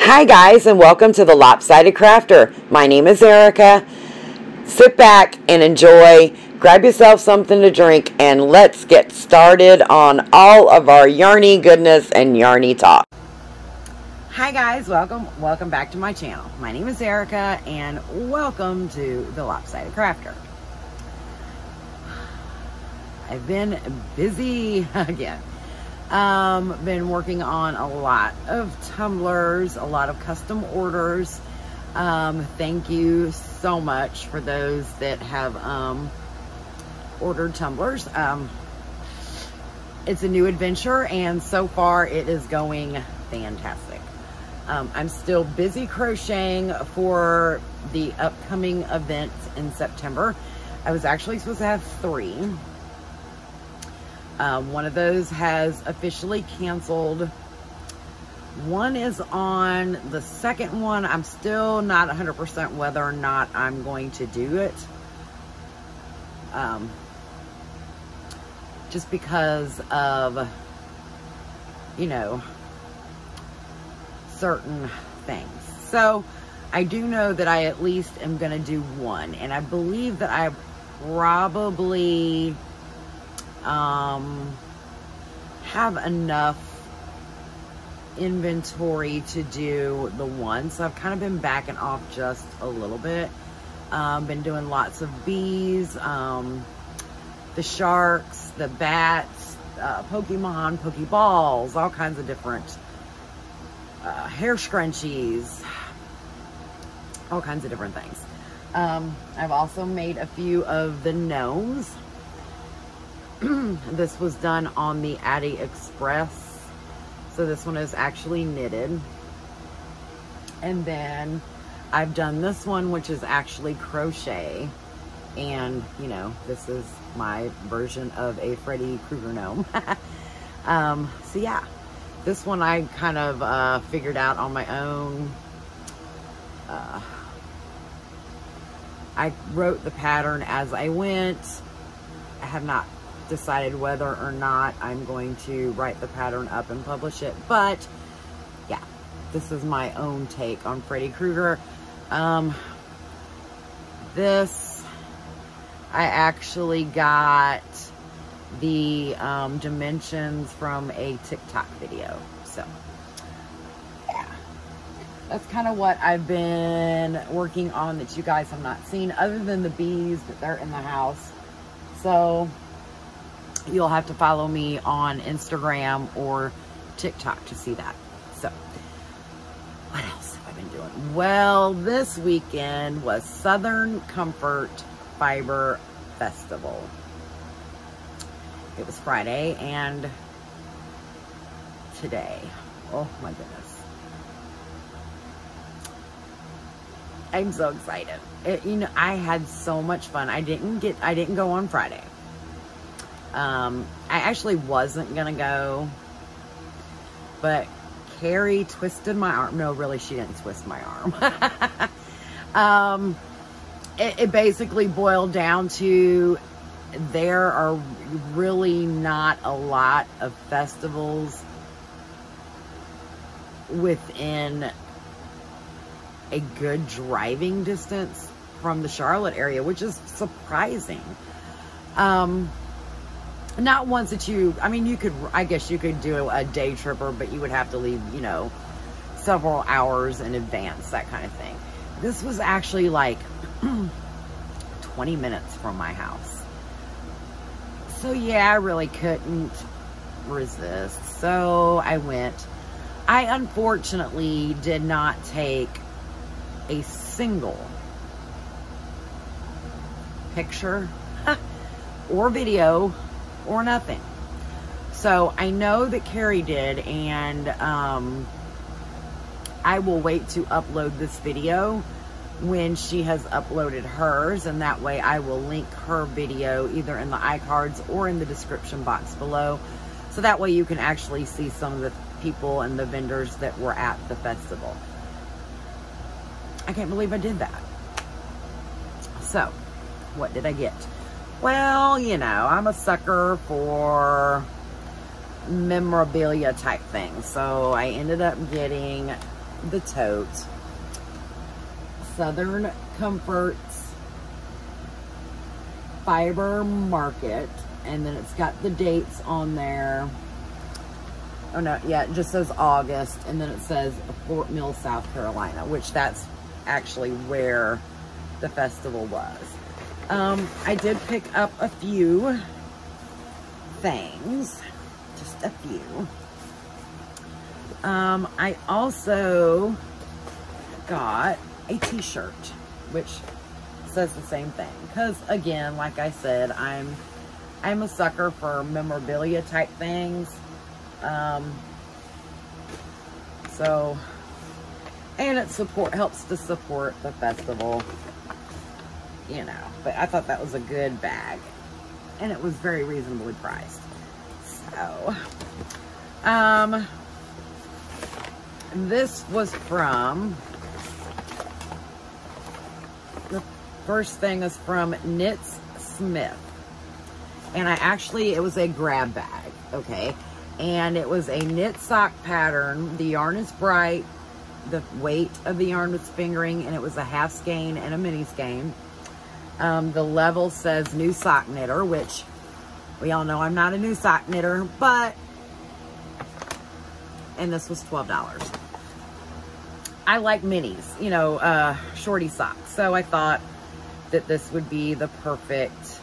Hi guys, and welcome to the Lopsided Crafter. My name is Erica. Sit back and enjoy, grab yourself something to drink, and let's get started on all of our yarny goodness and yarny talk. Hi guys, welcome back to my channel. My name is Erica and welcome to the Lopsided Crafter. I've been busy again. Been working on a lot of tumblers, a lot of custom orders. Thank you so much for those that have ordered tumblers. It's a new adventure and so far it is going fantastic. I'm still busy crocheting for the upcoming event in September. I was actually supposed to have 3. One of those has officially canceled. One is on. The second one, I'm still not 100% whether or not I'm going to do it. Just because of, you know, certain things. So I do know that I at least am going to do one. And I believe that I probably have enough inventory to do the one. So I've kind of been backing off just a little bit. Been doing lots of bees, the sharks, the bats, Pokemon, Pokeballs, all kinds of different hair scrunchies, all kinds of different things. I've also made a few of the gnomes. This was done on the AliExpress. So this one is actually knitted. And then I've done this one, which is actually crochet. And, you know, this is my version of a Freddy Krueger gnome. So yeah, this one I kind of figured out on my own. I wrote the pattern as I went. I have not decided whether or not I'm going to write the pattern up and publish it, but yeah, this is my own take on Freddy Krueger. This, I actually got the dimensions from a TikTok video. So yeah, that's kind of what I've been working on that you guys have not seen, other than the bees, but they're in the house. So you'll have to follow me on Instagram or TikTok to see that. So what else have I been doing? Well, this weekend was Southern Comfort Fiber Festival. It was Friday and today. Oh my goodness. I'm so excited. You know, I had so much fun. I didn't go on Friday. I actually wasn't gonna go, but Carrie twisted my arm. No, really, she didn't twist my arm. It basically boiled down to there are really not a lot of festivals within a good driving distance from the Charlotte area, which is surprising. Not ones that I mean, you could, I guess you could do a day tripper, but you would have to leave, you know, several hours in advance, that kind of thing. This was actually like 20 minutes from my house. So yeah, I really couldn't resist. So I went. I unfortunately did not take a single picture or video or nothing. So I know that Carrie did, and I will wait to upload this video when she has uploaded hers, and that way I will link her video either in the iCards or in the description box below, so that way you can actually see some of the people and the vendors that were at the festival. I can't believe I did that. So what did I get? Well, you know, I'm a sucker for memorabilia type things. So I ended up getting the tote. Southern Comforts Fiber Market, and then it's got the dates on there. Oh no, yeah, it just says August, and then it says Fort Mill, South Carolina, which that's actually where the festival was. I did pick up a few things, just a few. I also got a t-shirt, which says the same thing, because again, like I said, I'm a sucker for memorabilia type things. So, and it helps to support the festival, you know, but I thought that was a good bag, and it was very reasonably priced. So, this was from, the first thing is from Knits Smith, and it was a grab bag, okay, and it was a knit sock pattern. The yarn is bright, the weight of the yarn was fingering, and it was a half skein and a mini skein. The level says new sock knitter, which we all know I'm not a new sock knitter, but, and this was $12. I like minis, you know, shorty socks. So I thought that this would be the perfect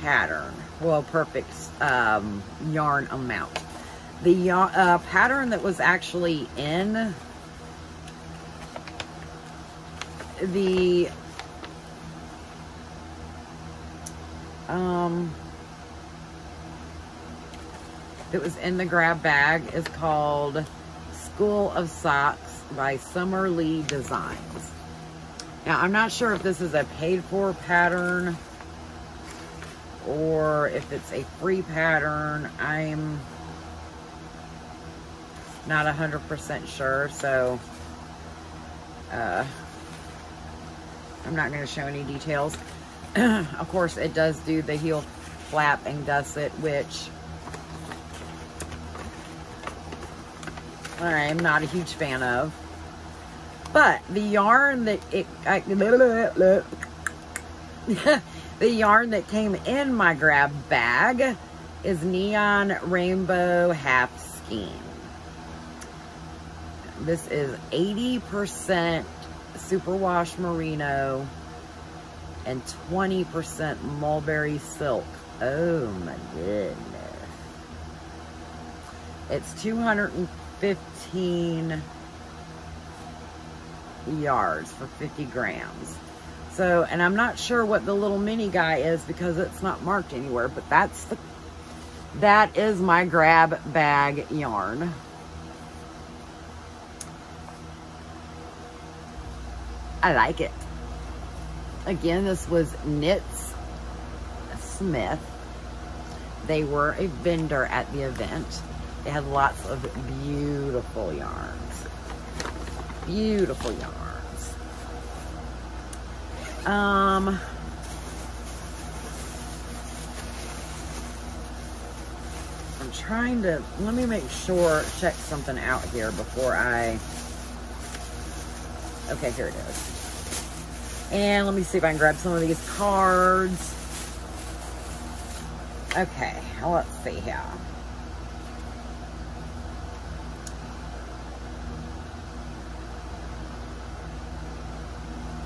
pattern. Well, perfect yarn amount. The pattern that was actually in the that was in the grab bag is called School of Socks by Summer Lee Designs. Now, I'm not sure if this is a paid-for pattern or if it's a free pattern. I'm not 100% sure, so I'm not going to show any details. Of course, it does do the heel flap and gusset, which I'm not a huge fan of. But the yarn that the yarn that came in my grab bag is Neon Rainbow Half Skein. This is 80% superwash merino and 20% mulberry silk. Oh my goodness. It's 215 yards for 50 grams. So, and I'm not sure what the little mini guy is because it's not marked anywhere, but that is my grab bag yarn. I like it. Again, this was Knits Smith. They were a vendor at the event. They had lots of beautiful yarns. Beautiful yarns. I'm trying to, let me make sure, check something out here before I, okay, here it is. And let me see if I can grab some of these cards. Okay, let's see here.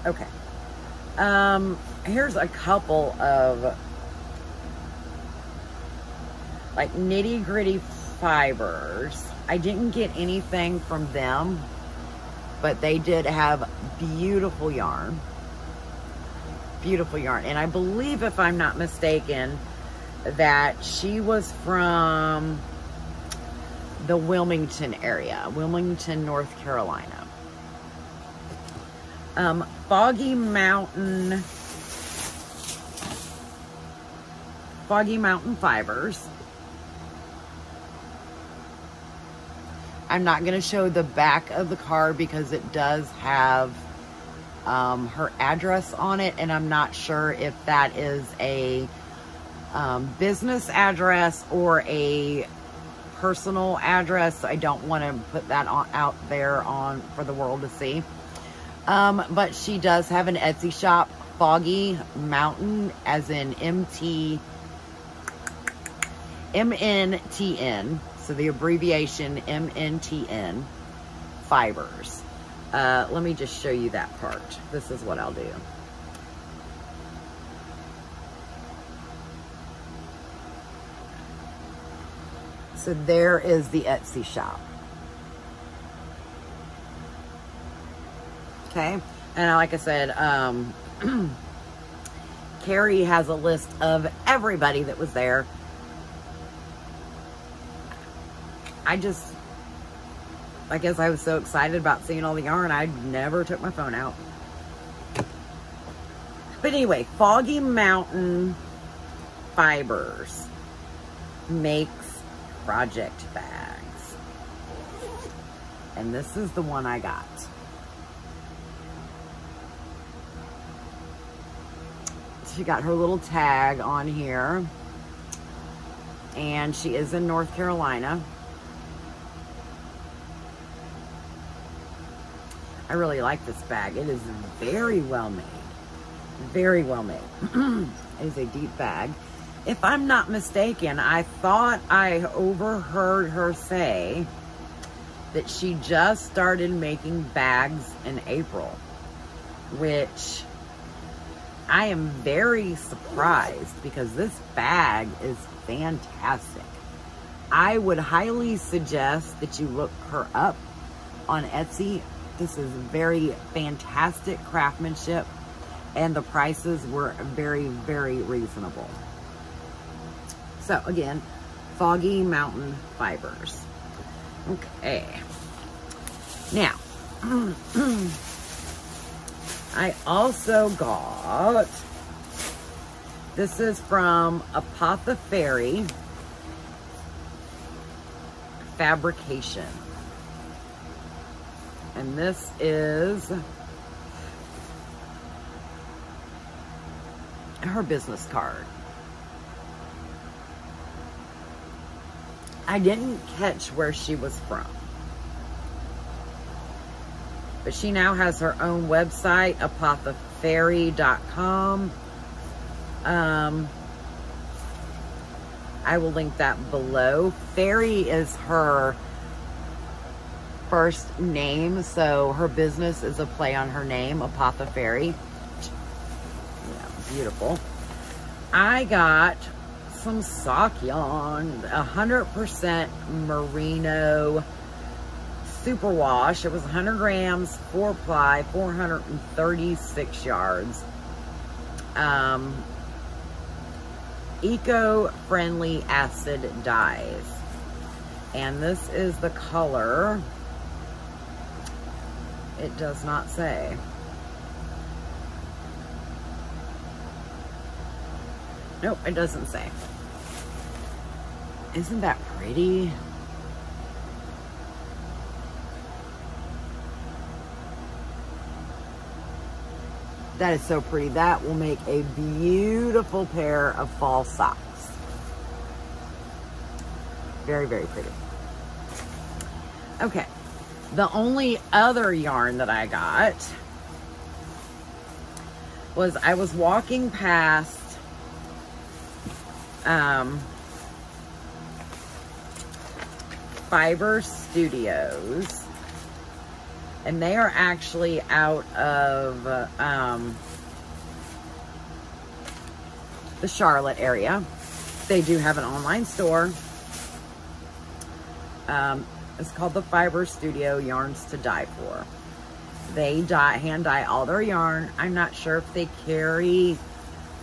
Okay. Here's a couple of like nitty gritty fibers. I didn't get anything from them, but they did have beautiful yarn. Beautiful yarn. And I believe, if I'm not mistaken, that she was from the Wilmington area, Wilmington, North Carolina. Foggy Mountain Fibers. I'm not going to show the back of the card because it does have her address on it, and I'm not sure if that is a business address or a personal address. I don't want to put that out there for the world to see. But she does have an Etsy shop, Foggy Mountain, as in MNTN. So the abbreviation MNTN Fibers. Let me just show you that part. This is what I'll do. So there is the Etsy shop. Okay. And like I said, Carrie has a list of everybody that was there. I guess I was so excited about seeing all the yarn, I never took my phone out. But anyway, Foggy Mountain Fibers makes project bags. And this is the one I got. She got her little tag on here. And she is in North Carolina. I really like this bag. It is very well made. Very well made. It is a deep bag. If I'm not mistaken, I thought I overheard her say that she just started making bags in April, which I am very surprised because this bag is fantastic. I would highly suggest that you look her up on Etsy. This is very fantastic craftsmanship, and the prices were very, very reasonable. So again, Foggy Mountain Fibers. Okay. Now, I also got, this is from Apothecary Fabrication. And this is her business card. I didn't catch where she was from. But she now has her own website, apothecary.com. I will link that below. Fairy is her first name, so her business is a play on her name, Apothecary. Yeah, beautiful. I got some sock yarn, 100% merino superwash. It was 100 grams, 4-ply, 436 yards. Eco-friendly acid dyes. And this is the color. It does not say. Nope, it doesn't say. Isn't that pretty? That is so pretty. That will make a beautiful pair of fall socks. Very, very pretty. Okay. The only other yarn that I got was I was walking past Fiber Studios, and they are actually out of the Charlotte area. They do have an online store. It's called the Fiber Studio Yarns to Die For. They hand dye all their yarn. I'm not sure if they carry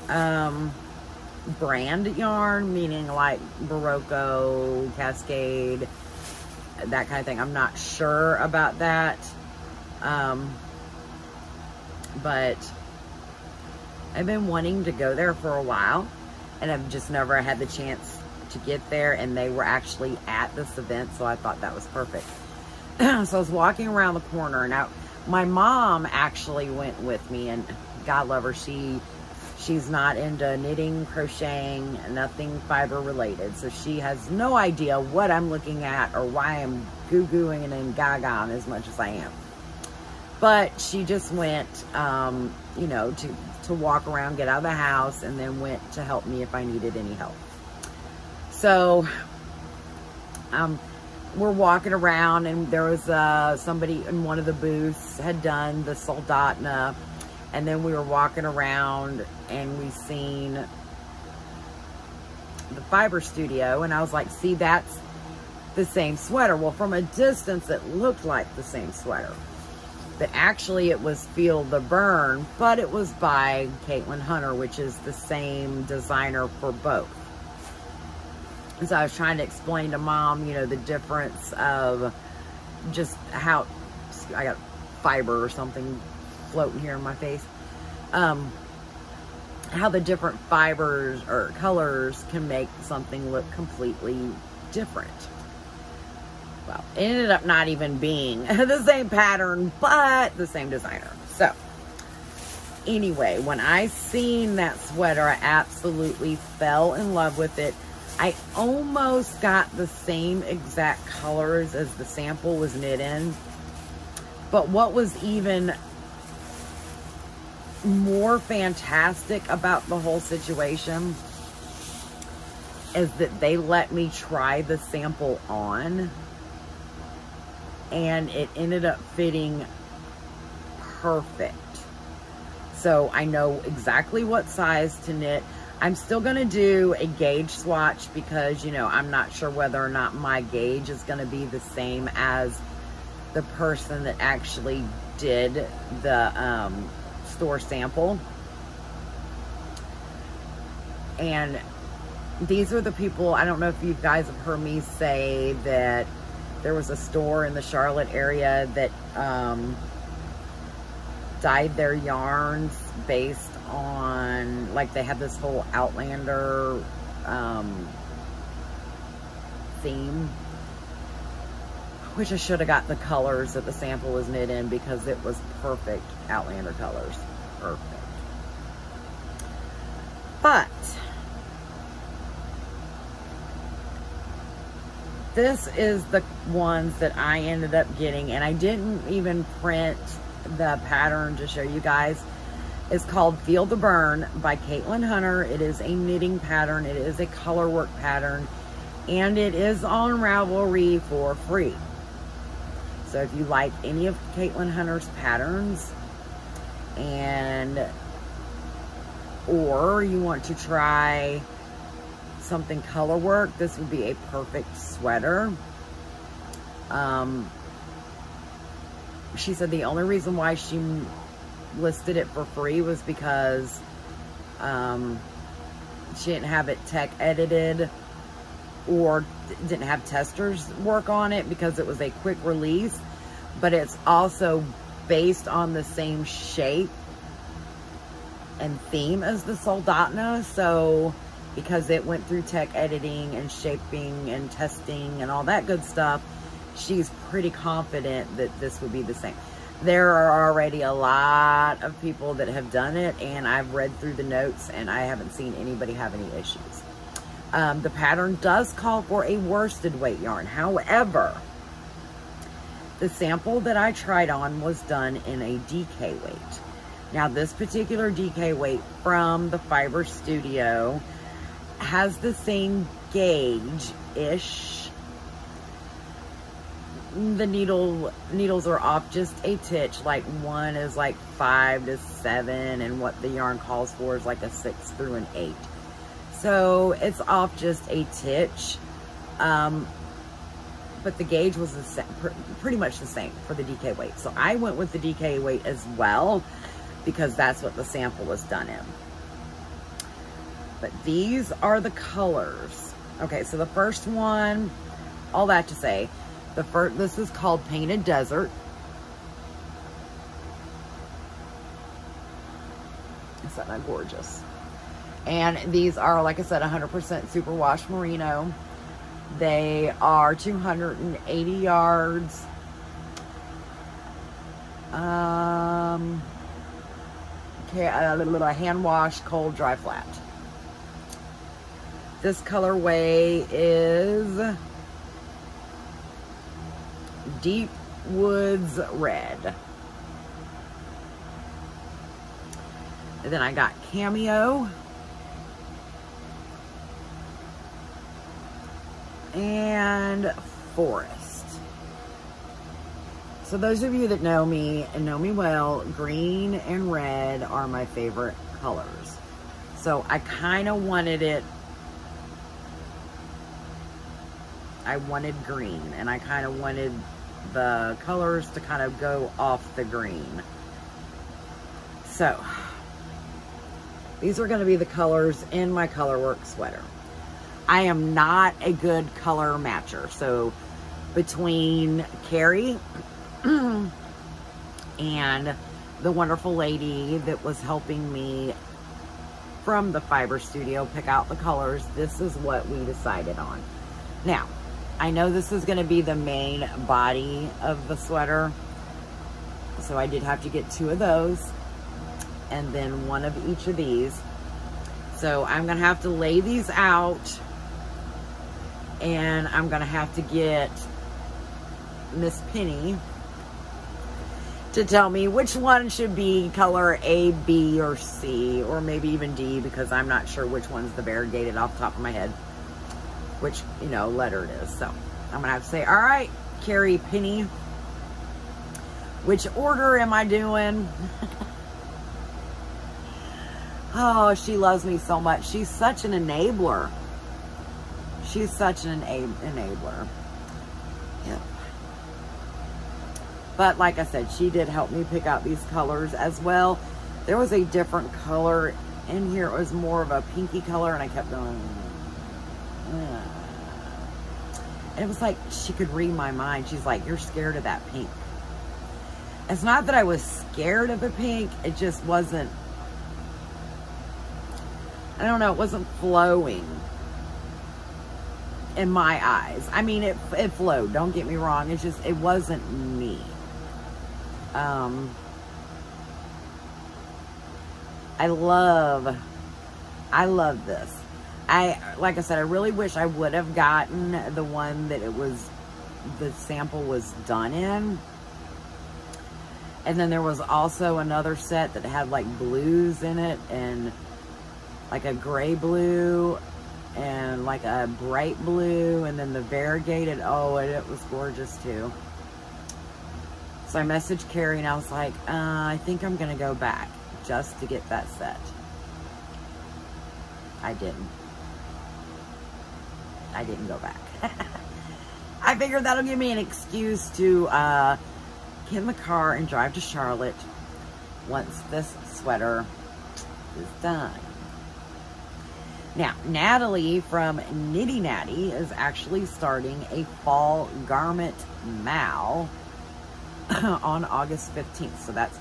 brand yarn, meaning like Barocco, Cascade, that kind of thing. I'm not sure about that. But I've been wanting to go there for a while, and I've just never had the chance to get there, and they were actually at this event, so I thought that was perfect. So I was walking around the corner, and my mom actually went with me, and God love her, she She's not into knitting, crocheting, nothing fiber related. So she has no idea what I'm looking at or why I'm goo-gooing and gaga as much as I am. But she just went, you know, to walk around, get out of the house, and then went to help me if I needed any help. So we're walking around, and there was somebody in one of the booths had done the Soldotna, and then we were walking around and we seen the fiber studio, and I was like, see, that's the same sweater. Well, from a distance it looked like the same sweater, but actually it was Feel the Burn, but it was by Caitlin Hunter, which is the same designer for both. And so I was trying to explain to Mom, you know, the difference of just how, I got fiber or something floating here in my face, how the different fibers or colors can make something look completely different. Well, it ended up not even being the same pattern, but the same designer. So anyway, when I seen that sweater, I absolutely fell in love with it. I almost got the same exact colors as the sample was knit in. But what was even more fantastic about the whole situation is that they let me try the sample on, and it ended up fitting perfect. So I know exactly what size to knit. I'm still going to do a gauge swatch because, you know, I'm not sure whether or not my gauge is going to be the same as the person that actually did the store sample. And these are the people, I don't know if you guys have heard me say that there was a store in the Charlotte area that dyed their yarns based on, like, they had this whole Outlander theme, which I should have got the colors that the sample was knit in because it was perfect Outlander colors. Perfect. But this is the ones that I ended up getting, and I didn't even print the pattern to show you guys. It's called Feel the Burn by Caitlin Hunter. It is a knitting pattern. It is a color work pattern, and it is on Ravelry for free. So if you like any of Caitlin Hunter's patterns, or you want to try something color work, this would be a perfect sweater. She said the only reason why she listed it for free was because she didn't have it tech edited or didn't have testers work on it because it was a quick release, but it's also based on the same shape and theme as the Soldotna. So because it went through tech editing and shaping and testing and all that good stuff, she's pretty confident that this would be the same. There are already a lot of people that have done it, and I've read through the notes and I haven't seen anybody have any issues. The pattern does call for a worsted weight yarn. However, the sample that I tried on was done in a DK weight. Now, this particular DK weight from the Fiber Studio has the same gauge-ish. The needles are off just a titch. Like, one is like 5 to 7, and what the yarn calls for is like a 6 through an 8. So it's off just a titch. But the gauge was the same, pretty much the same for the DK weight. So I went with the DK weight as well because that's what the sample was done in. But these are the colors. Okay, so the first one, all that to say, this is called Painted Desert. Isn't that gorgeous? And these are, like I said, 100% superwash merino. They are 280 yards. hand wash, cold, dry, flat. This colorway is Deep Woods Red. And then I got Cameo. And Forest. So those of you that know me and know me well, green and red are my favorite colors. So I kind of wanted it, I wanted green, and I kind of wanted the colors to kind of go off the green. So these are going to be the colors in my Colorwork sweater. I am not a good color matcher. So between Carrie and the wonderful lady that was helping me from the Fiber Studio pick out the colors, this is what we decided on. Now, I know this is going to be the main body of the sweater, so I did have to get 2 of those and then 1 of each of these. So I'm going to have to lay these out, and I'm going to have to get Miss Penny to tell me which one should be color A, B, or C, or maybe even D, because I'm not sure which one's the variegated off the top of my head, which, you know, letter it is. So I'm going to have to say, all right, Carrie, Penny, which order am I doing? Oh, she loves me so much. She's such an enabler. She's such an enabler. Yep. But like I said, she did help me pick out these colors as well. There was a different color in here. It was more of a pinky color, and I kept going. And it was like she could read my mind. She's like, you're scared of that pink. It's not that I was scared of the pink. It just wasn't, I don't know, it wasn't flowing in my eyes. I mean, it flowed, don't get me wrong. It's just, it wasn't me. I love this. Like I said, I really wish I would have gotten the one that the sample was done in. And then there was also another set that had like blues in it, and like a gray blue and like a bright blue, and then the variegated. Oh, and it was gorgeous too. So I messaged Carrie and I was like, I think I'm gonna go back just to get that set. I didn't go back. I figured that'll give me an excuse to get in the car and drive to Charlotte once this sweater is done. Now, Natalie from Nitty Natty is actually starting a fall garment mal on August 15th. So that's,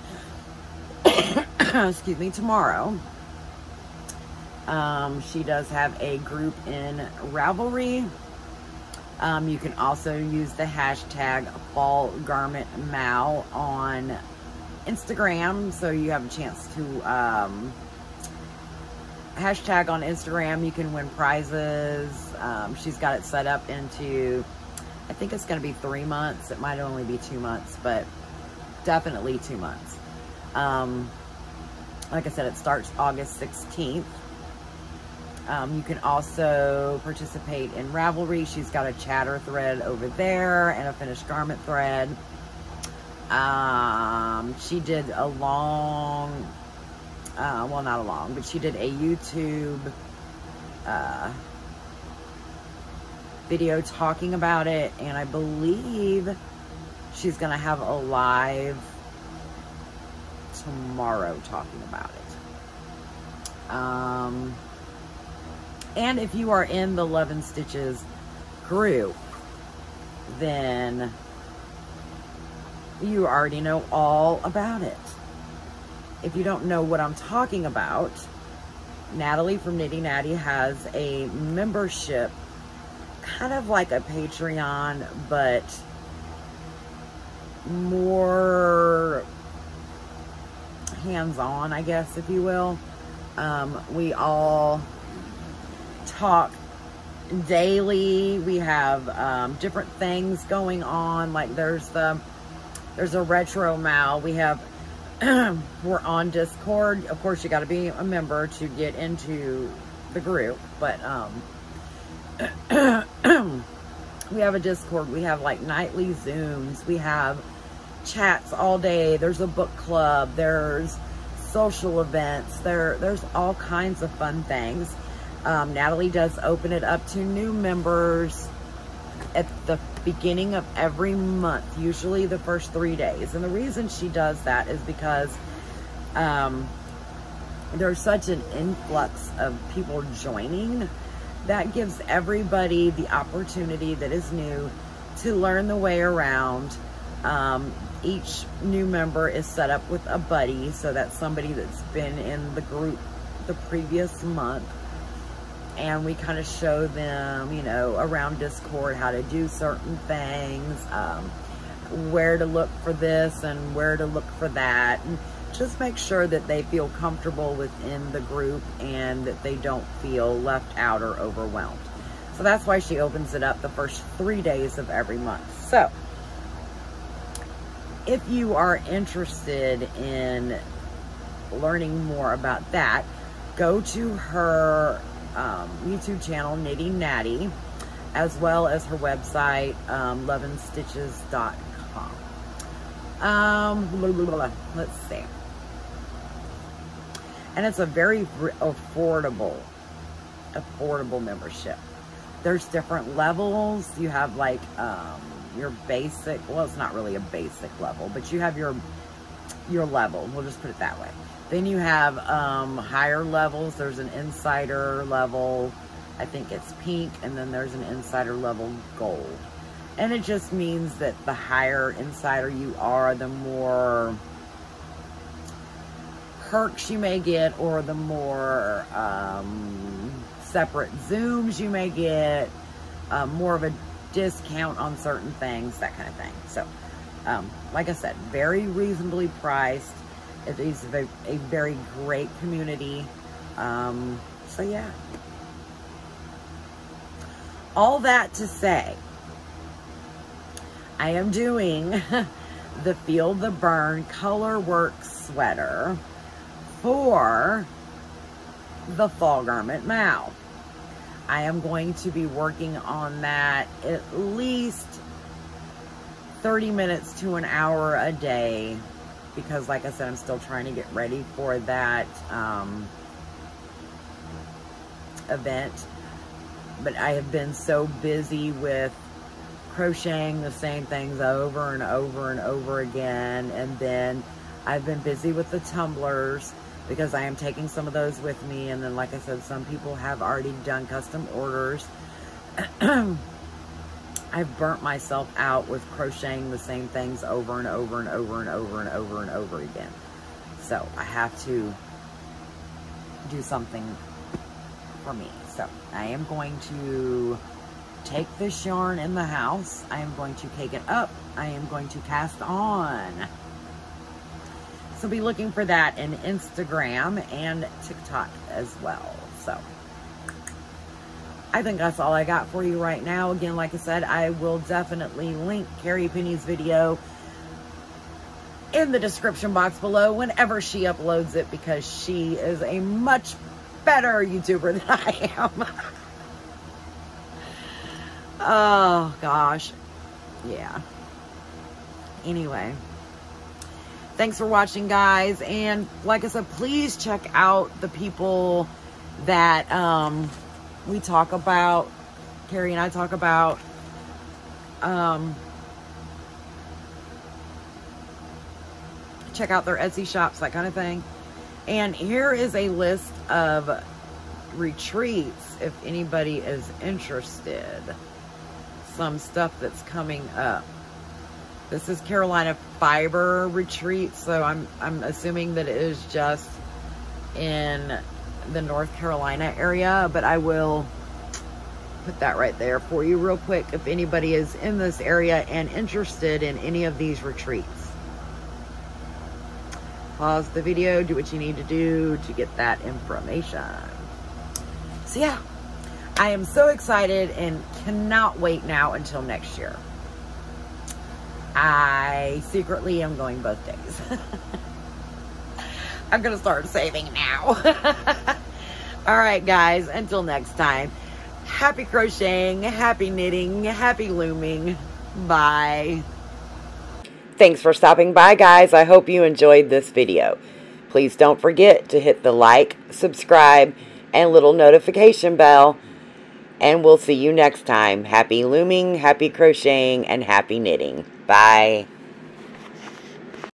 excuse me, tomorrow. She does have a group in Ravelry. You can also use the hashtag fall garment mal on Instagram, so you have a chance to hashtag on Instagram. You can win prizes. She's got it set up into, I think it's going to be 3 months. It might only be 2 months, but definitely 2 months. Like I said, it starts August 16th. You can also participate in Ravelry. She's got a chatter thread over there and a finished garment thread. She did a long, well, not a long, but she did a YouTube video talking about it, and I believe she's going to have a live tomorrow talking about it. And if you are in the Love and Stitches group, then you already know all about it. If you don't know what I'm talking about, Natalie from Nitty Natty has a membership, kind of like a Patreon, but more hands-on, I guess, if you will. We all talk daily. We have different things going on. Like there's a retro mal. We have we're on Discord. Of course, you got to be a member to get into the group, but we have a Discord. We have like nightly Zooms. We have chats all day. There's a book club. There's social events. There's all kinds of fun things. Natalie does open it up to new members at the beginning of every month, usually the first 3 days. And the reason she does that is because there's such an influx of people joining that gives everybody the opportunity that is new to learn the way around. Each new member is set up with a buddy, so that's somebody that's been in the group the previous month. And we kind of show them, you know, around Discord how to do certain things, where to look for this and where to look for that. And just make sure that they feel comfortable within the group and that they don't feel left out or overwhelmed. So that's why she opens it up the first 3 days of every month. So if you are interested in learning more about that, go to her YouTube channel, Knitting Natty, as well as her website, loveandstitches.com. Let's see. And it's a very affordable membership. There's different levels. You have like your basic, well, it's not really a basic level, but you have your level. We'll just put it that way. Then you have higher levels. There's an insider level. I think it's pink. And then there's an insider level gold. And it just means that the higher insider you are, the more perks you may get, or the more separate Zooms you may get, more of a discount on certain things, that kind of thing. So, like I said, very reasonably priced. It is a very great community. So yeah. All that to say, I am doing the Feel the Burn Color Work sweater for the Fall Garment Mal. I am going to be working on that at least 30 minutes to an hour a day, because like I said, I'm still trying to get ready for that event. But I have been so busy with crocheting the same things over and over and over again. And then I've been busy with the tumblers, because I am taking some of those with me. And then, like I said, some people have already done custom orders. I've burnt myself out with crocheting the same things over and over and over and over and over and over again. So I have to do something for me. So I am going to take this yarn in the house. I am going to cake it up. I am going to cast on. So be looking for that in Instagram and TikTok as well. So I think that's all I got for you right now. Again, like I said, I will definitely link Carrie Penny's video in the description box below whenever she uploads it, because she is a much better YouTuber than I am. Oh, gosh. Yeah. Anyway. Thanks for watching, guys. And like I said, please check out the people that we talk about, Carrie and I talk about. Check out their Etsy shops, that kind of thing. And here is a list of retreats if anybody is interested. Some stuff that's coming up. This is Carolina Fiber Retreat, so I'm assuming that it is just in the North Carolina area, but I will put that right there for you real quick if anybody is in this area and interested in any of these retreats. pause the video, do what you need to do to get that information. So yeah, I am so excited and cannot wait now until next year. I secretly am going both days. I'm going to start saving now. All right, guys, until next time, happy crocheting, happy knitting, happy looming. Bye. Thanks for stopping by, guys. I hope you enjoyed this video. Please don't forget to hit the like, subscribe, and little notification bell. And we'll see you next time. Happy looming, happy crocheting, and happy knitting. Bye.